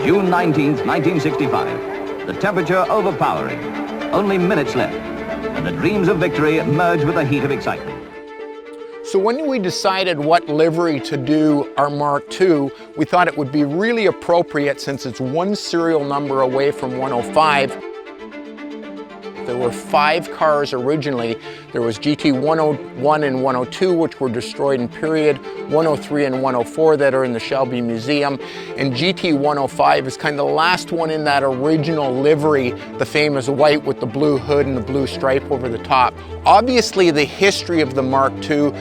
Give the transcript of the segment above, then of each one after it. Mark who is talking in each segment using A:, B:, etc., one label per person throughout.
A: June 19th, 1965. The temperature overpowering. Only minutes left. And the dreams of victory merge with the heat of excitement.
B: So when we decided what livery to do our Mark II, we thought it would be really appropriate, since it's one serial number away from 105. There were 5 cars originally. There was GT101 and 102, which were destroyed in period, 103 and 104 that are in the Shelby Museum, and GT105 is kind of the last one in that original livery, the famous white with the blue hood and the blue stripe over the top. Obviously, the history of the Mark II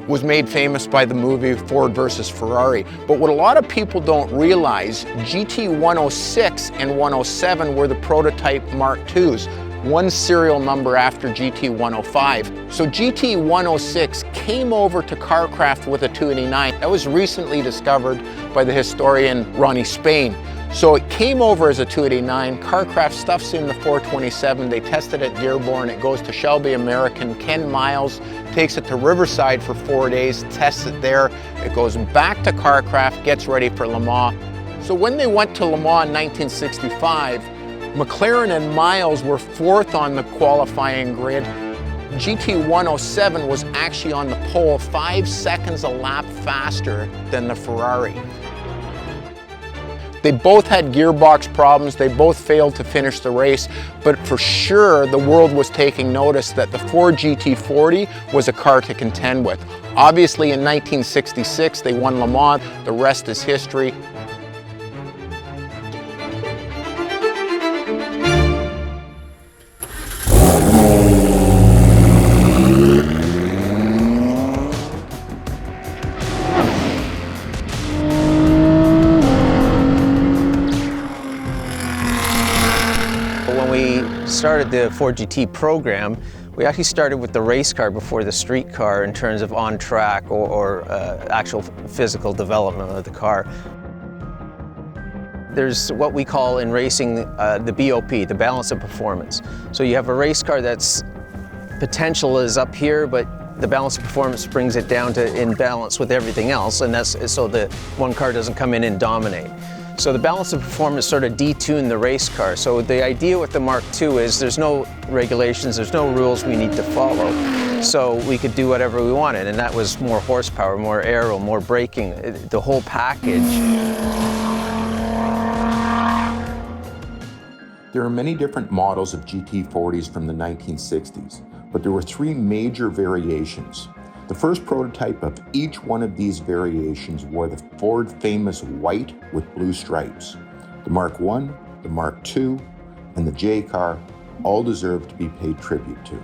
B: was made famous by the movie Ford versus Ferrari. But what a lot of people don't realize, GT106 and 107 were the prototype Mark IIs, one serial number after GT105. So GT106 came over to Carcraft with a 289. That was recently discovered by the historian Ronnie Spain. So it came over as a 289, Carcraft stuffs in the 427, they test it at Dearborn, it goes to Shelby American, Ken Miles takes it to Riverside for 4 days, tests it there, it goes back to Carcraft, gets ready for Le Mans. So when they went to Le Mans in 1965, McLaren and Miles were 4th on the qualifying grid. GT107 was actually on the pole 5 seconds a lap faster than the Ferrari. They both had gearbox problems, they both failed to finish the race, but for sure the world was taking notice that the Ford GT40 was a car to contend with. Obviously in 1966 they won Le Mans, the rest is history.
C: Started the Ford GT program, we actually started with the race car before the street car in terms of on track or actual physical development of the car. There's what we call in racing the BOP, the balance of performance. So you have a race car that's potential is up here, but the balance of performance brings it down to in balance with everything else, and that's so that one car doesn't come in and dominate. So the balance of performance sort of detuned the race car. So the idea with the Mark II is there's no regulations, there's no rules we need to follow. So we could do whatever we wanted, and that was more horsepower, more aero, more braking, the whole package.
D: There are many different models of GT40s from the 1960s, but there were 3 major variations. The first prototype of each one of these variations wore the Ford famous white with blue stripes. The Mark I, the Mark II, and the J car all deserve to be paid tribute to.